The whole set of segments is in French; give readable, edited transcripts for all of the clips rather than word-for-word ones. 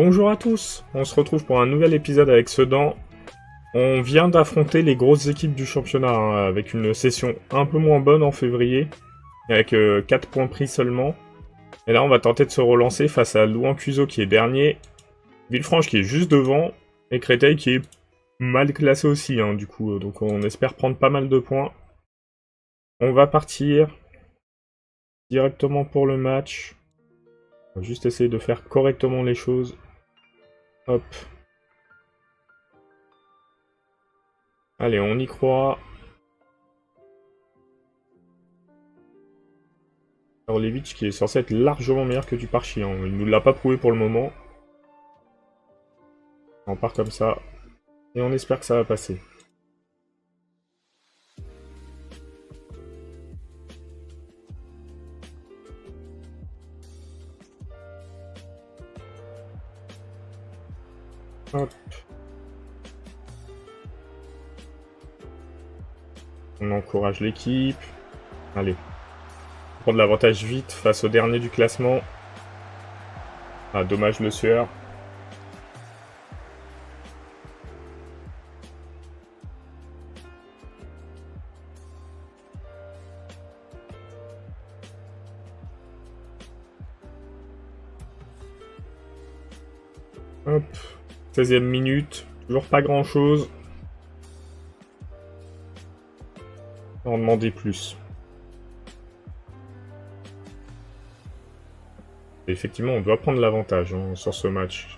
Bonjour à tous, on se retrouve pour un nouvel épisode avec Sedan. On vient d'affronter les grosses équipes du championnat, avec une session un peu moins bonne en février, avec 4 points pris seulement. Et là on va tenter de se relancer face à Louan-Cuiseaux qui est dernier, Villefranche qui est juste devant, et Créteil qui est mal classé aussi, du coup, donc on espère prendre pas mal de points. On va partir directement pour le match. On va juste essayer de faire correctement les choses. Hop. Allez, on y croit. Orlevich qui est censé être largement meilleur que Duparchi. Il nous l'a pas prouvé pour le moment. On part comme ça. Et on espère que ça va passer. Hop. On encourage l'équipe. Allez. Prendre l'avantage vite face au dernier du classement. Ah, dommage le sueur. Hop. 16e minute. Toujours pas grand chose. On va en demander plus. Et effectivement, on doit prendre l'avantage sur ce match.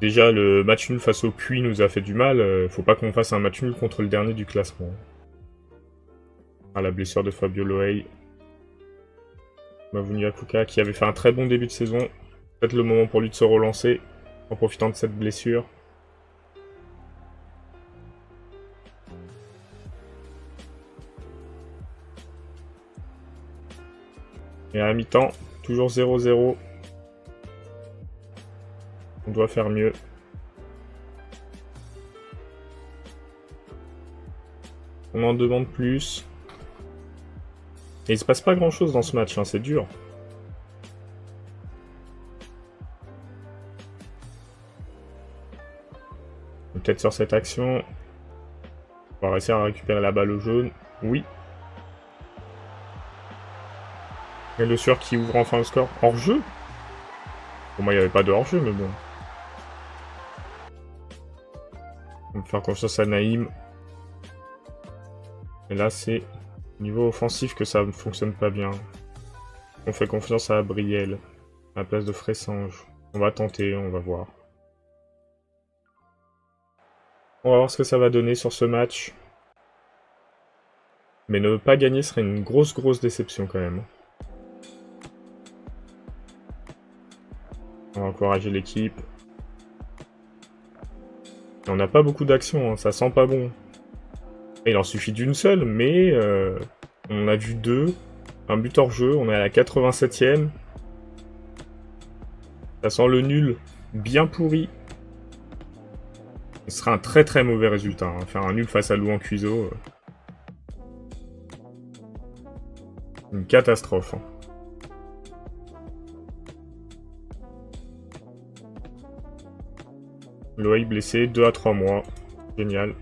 Déjà, le match nul face au Puy nous a fait du mal. Faut pas qu'on fasse un match nul contre le dernier du classement. Ah, la blessure de Fabio Loei. Mavungi Akuka qui avait fait un très bon début de saison. Peut-être le moment pour lui de se relancer en profitant de cette blessure. Et à la mi-temps, toujours 0-0. On doit faire mieux. On en demande plus. Et il se passe pas grand chose dans ce match, c'est dur. Peut-être sur cette action. On va réussir à récupérer la balle au jaune. Oui. Et le sueur qui ouvre enfin le score. Hors-jeu. Pour moi, il n'y avait pas de hors-jeu, mais bon. On va faire confiance à Naïm. Et là, c'est au niveau offensif que ça ne fonctionne pas bien. On fait confiance à Brielle, à la place de Fressange. On va tenter, on va voir. On va voir ce que ça va donner sur ce match. Mais ne pas gagner serait une grosse déception quand même. On va encourager l'équipe. On n'a pas beaucoup d'actions, ça sent pas bon. Et il en suffit d'une seule, mais on a vu deux. Un but hors jeu, on est à la 87e. Ça sent le nul bien pourri. Ce sera un très mauvais résultat. Faire un nul face à Louan-Cuiseaux. Une catastrophe. Loïc blessé, 2 à 3 mois. Génial.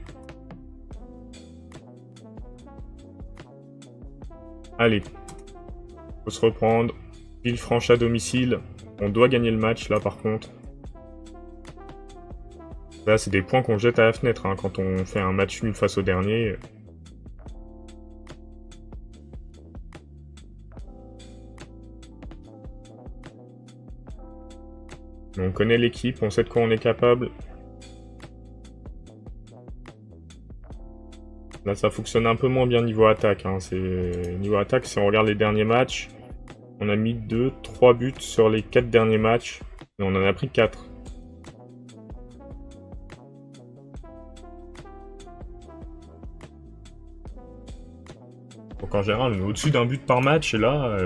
Allez. Faut se reprendre. Villefranche à domicile. On doit gagner le match là par contre. Là c'est des points qu'on jette à la fenêtre quand on fait un match nul face au dernier. Mais on connaît l'équipe, on sait de quoi on est capable. Là ça fonctionne un peu moins bien niveau attaque. Niveau attaque, si on regarde les derniers matchs, on a mis 2-3 buts sur les 4 derniers matchs. Et on en a pris 4. Donc en général, on est au-dessus d'un but par match. Et là,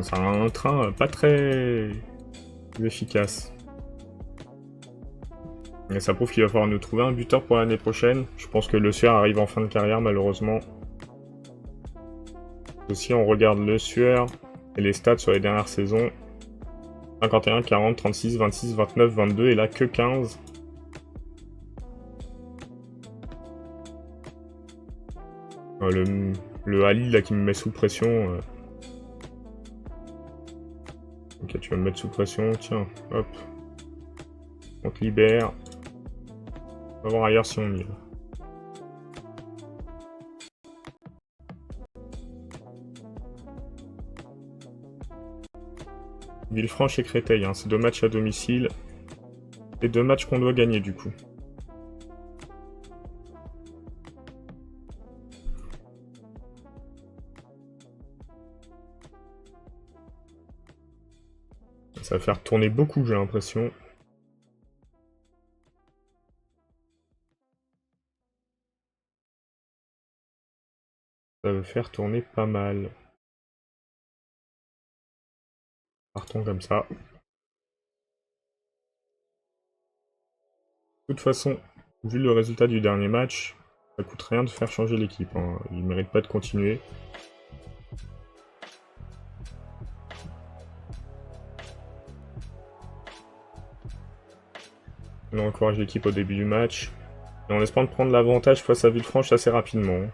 ça a un train pas très efficace. Et ça prouve qu'il va falloir nous trouver un buteur pour l'année prochaine. Je pense que Le Sueur arrive en fin de carrière, malheureusement. Si on regarde Le Sueur et les stats sur les dernières saisons, 51, 40, 36, 26, 29, 22 et là que 15. Le Ali là qui me met sous pression. Ok, tu vas me mettre sous pression, tiens, hop. On te libère. On va voir ailleurs si on y va. Villefranche et Créteil, hein. C'est 2 matchs à domicile. Et 2 matchs qu'on doit gagner du coup. Ça va faire tourner beaucoup, j'ai l'impression. Ça va faire tourner pas mal. Partons comme ça. De toute façon, vu le résultat du dernier match, ça coûte rien de faire changer l'équipe. Hein. Ils méritent pas de continuer. On encourage l'équipe au début du match. Et on espère prendre l'avantage face à Villefranche assez rapidement.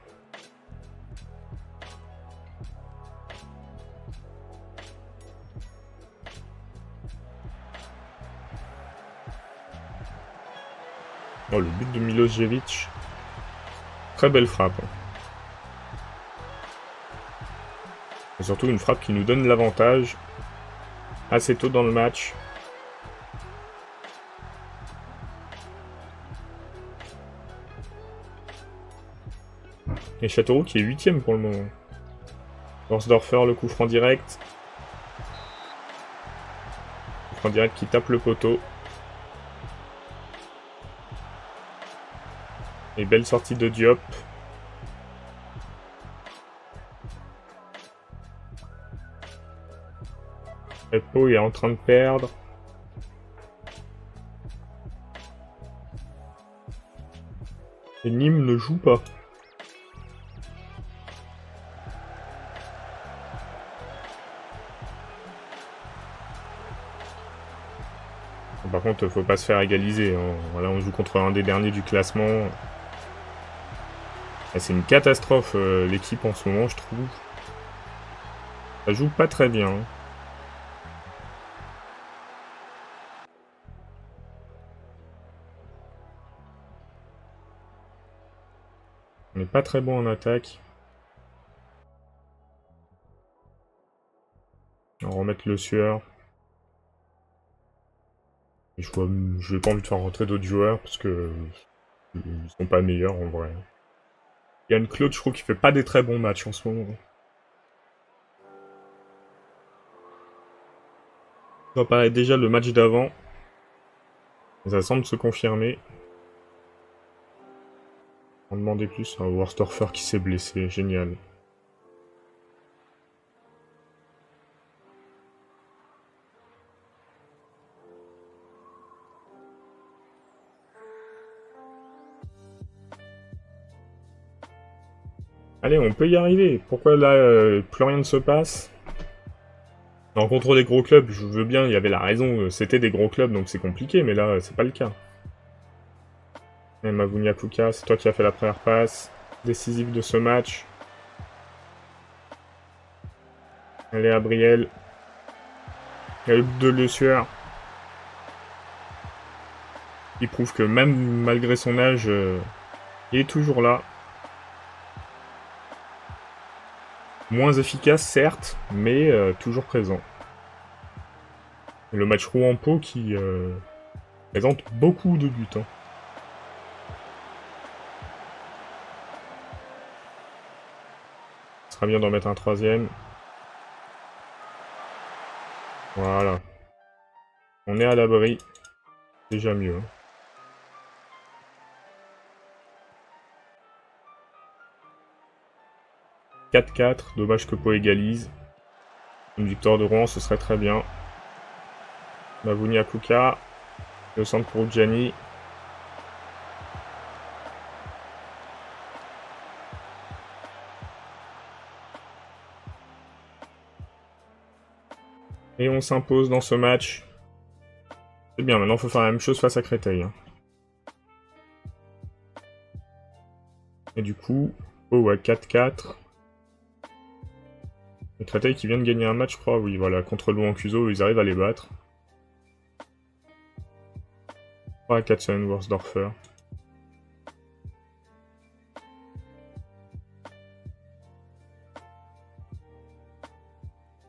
Oh, le but de Milosevic. Très belle frappe. Et surtout une frappe qui nous donne l'avantage assez tôt dans le match. Et Châteauroux qui est 8ème pour le moment. Horsdorfer, le coup franc direct. Coup franc direct qui tape le poteau. Et belle sortie de Diop. Pau est en train de perdre. Et Nîmes ne joue pas. Par contre, faut pas se faire égaliser. Hein. Voilà, on joue contre un des derniers du classement. C'est une catastrophe, l'équipe en ce moment, je trouve. Ça joue pas très bien. On n'est pas très bon en attaque. On va remettre le sueur. Et je n'ai pas envie de faire rentrer d'autres joueurs parce que ils sont pas meilleurs en vrai. Yann Claude, je trouve qu'il fait pas des très bons matchs en ce moment. Ça paraît déjà le match d'avant. Ça semble se confirmer. On demandait plus à Worstorfer qui s'est blessé, génial. Allez, on peut y arriver. Pourquoi là, plus rien ne se passe? En contre des gros clubs, je veux bien, il y avait la raison, c'était des gros clubs, donc c'est compliqué, mais là, c'est pas le cas. Et Mavunia Kuka, c'est toi qui as fait la première passe. Décisive de ce match. Allez, Abriel. Il y a le but de Le Sueur. Il prouve que même malgré son âge, il est toujours là. Moins efficace, certes, mais toujours présent. Et le match Rouen-Pau qui présente beaucoup de buts. Hein. Ce sera bien d'en mettre un troisième. Voilà. On est à l'abri. Déjà mieux. Hein. 4-4. Dommage que Pau égalise. Une victoire de Rouen, ce serait très bien. Mavunia Kuka. Le centre pour Gianni. Et on s'impose dans ce match. C'est bien, maintenant il faut faire la même chose face à Créteil. Hein. Et du coup, oh ouais, 4-4. Et Créteil qui vient de gagner un match, je crois, oui, voilà, contre Louan-Cuso, ils arrivent à les battre. 3-4 sur Worsdorfer.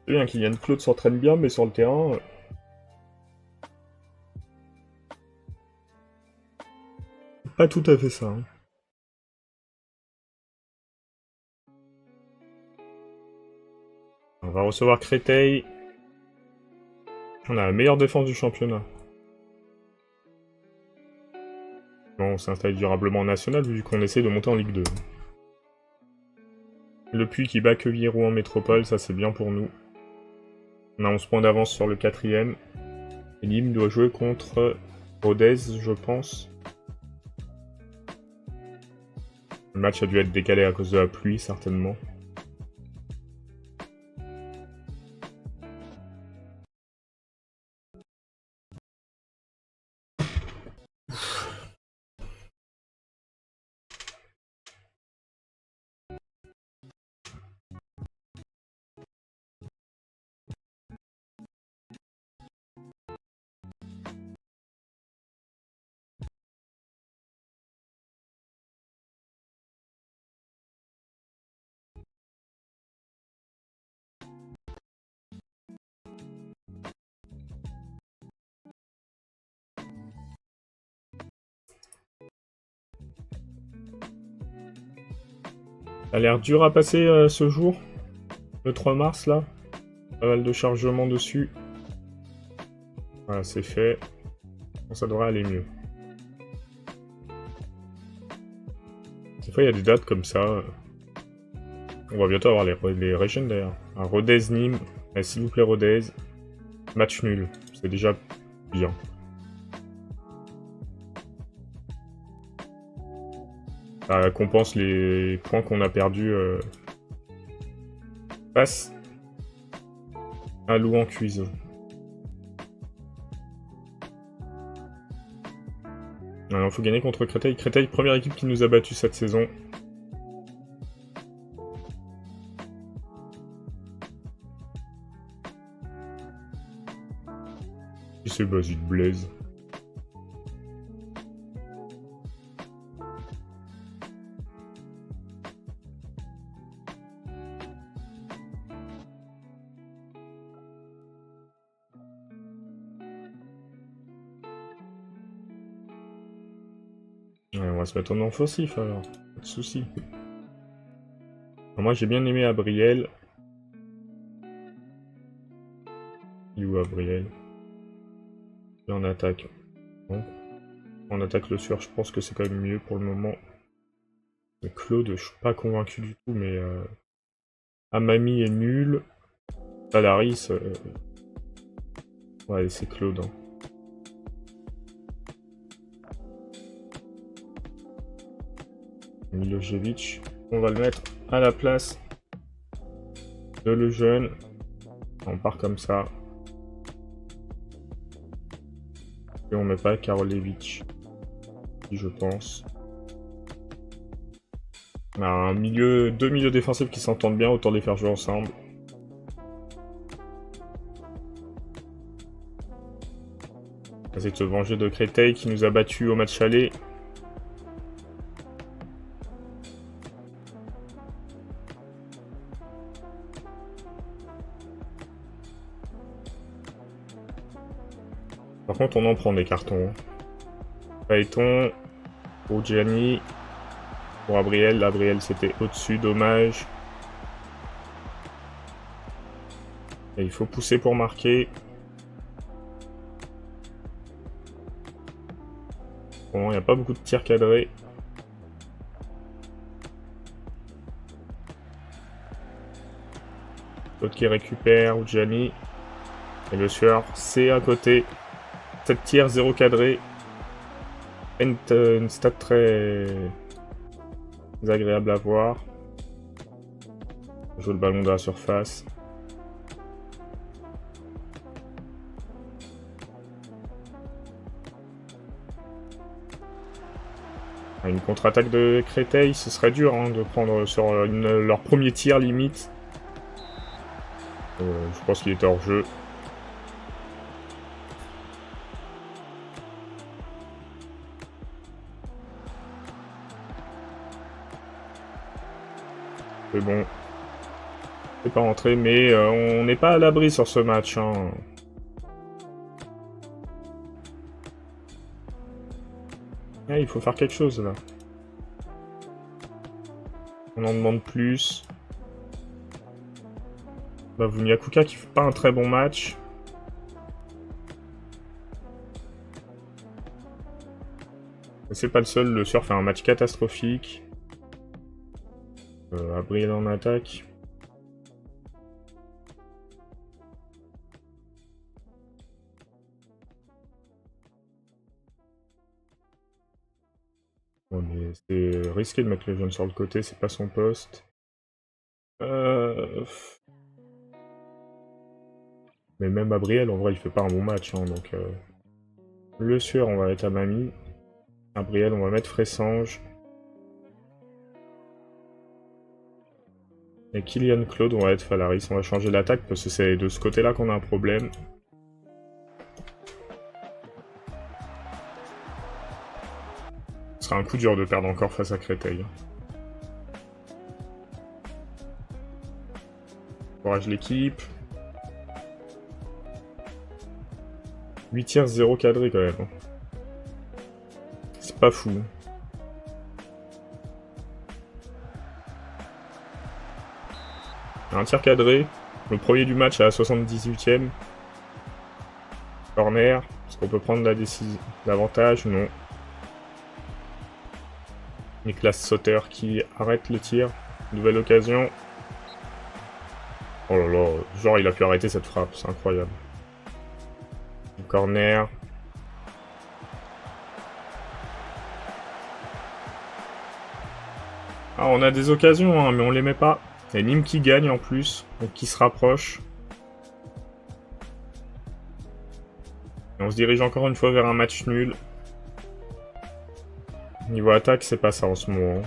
C'est bien Kylian Claude s'entraîne bien, mais sur le terrain... Pas tout à fait ça. Hein. On va recevoir Créteil. On a la meilleure défense du championnat. Bon, on s'installe durablement en national vu qu'on essaie de monter en Ligue 2. Le Puy qui bat Quevilly-Rouen en métropole, ça c'est bien pour nous. On a 11 points d'avance sur le 4ème. Et Nîmes doit jouer contre Rodez, je pense. Le match a dû être décalé à cause de la pluie, certainement. Ça a l'air dur à passer ce jour, le 3 mars là. Pas mal de chargement dessus. Voilà, c'est fait. Bon, ça devrait aller mieux. Des fois, il y a des dates comme ça. On va bientôt avoir les régions d'ailleurs. Rodez-Nîmes. S'il vous plaît, Rodez. Match nul. C'est déjà bien. Ça récompense les points qu'on a perdus face à Louan-Cuiseaux. Alors, faut gagner contre Créteil. Créteil, première équipe qui nous a battus cette saison. Qui c'est Basile Blaise? Ouais, on va se mettre en offensif alors, pas de soucis. Moi j'ai bien aimé Abriel. Il est où Abriel? Et en attaque. Bon. En attaque le sueur, je pense que c'est quand même mieux pour le moment. Mais Claude, je suis pas convaincu du tout, mais Amami est nul. Salaris, ouais c'est Claude. Hein. Milojevic, on va le mettre à la place de le jeune. On part comme ça. Et on met pas Karolevich, je pense. On a deux milieux défensifs qui s'entendent bien, autant les faire jouer ensemble. On va essayer de se venger de Créteil qui nous a battus au match aller. Par contre, on en prend des cartons. Phaéton, pour Gianni, pour Abriel. Abriel, c'était au-dessus, dommage. Et il faut pousser pour marquer. Bon, il n'y a pas beaucoup de tirs cadrés. L'autre qui récupère, Gianni. Et le sueur, c'est à côté. 7 tirs, 0 cadré. Une stat très agréable à voir. On joue le ballon de la surface. Une contre-attaque de Créteil, ce serait dur hein, de prendre sur leur premier tir limite. Je pense qu'il était hors jeu. C'est bon. C'est pas rentré, mais on n'est pas à l'abri sur ce match. Hein. Ah, il faut faire quelque chose là. On en demande plus. Bah, Vumiakuka qui fait pas un très bon match. C'est pas le seul, le Sur fait un match catastrophique. Abriel en attaque. Bon, mais c'est risqué de mettre le jeune sur le côté, c'est pas son poste. Mais même Abriel, en vrai, il fait pas un bon match. Hein, donc, le Sueur, on va mettre Amami. Abriel, on va mettre Fressange. Et Kylian Claude, on va être Falaris. On va changer l'attaque parce que c'est de ce côté-là qu'on a un problème. Ce sera un coup dur de perdre encore face à Créteil. Courage l'équipe. 8 tirs, 0 cadré quand même. C'est pas fou. Un tir cadré. Le premier du match à la 78e. Corner. Est-ce qu'on peut prendre la décision l'avantage? Non. Niklas Sauter qui arrête le tir. Nouvelle occasion. Oh là là, genre il a pu arrêter cette frappe, c'est incroyable. Corner. Ah, on a des occasions, hein, mais on les met pas. Il y a Nîmes qui gagne en plus, donc qui se rapproche. Et on se dirige encore une fois vers un match nul. Niveau attaque, c'est pas ça en ce moment.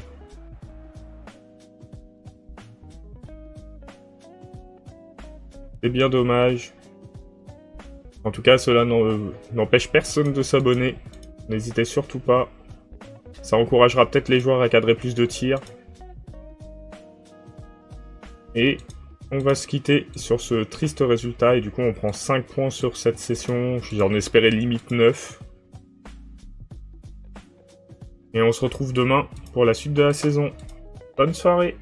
C'est bien dommage. En tout cas, cela n'empêche personne de s'abonner. N'hésitez surtout pas. Ça encouragera peut-être les joueurs à cadrer plus de tirs. Et on va se quitter sur ce triste résultat. Et du coup, on prend 5 points sur cette session. J'en espérais limite 9. Et on se retrouve demain pour la suite de la saison. Bonne soirée!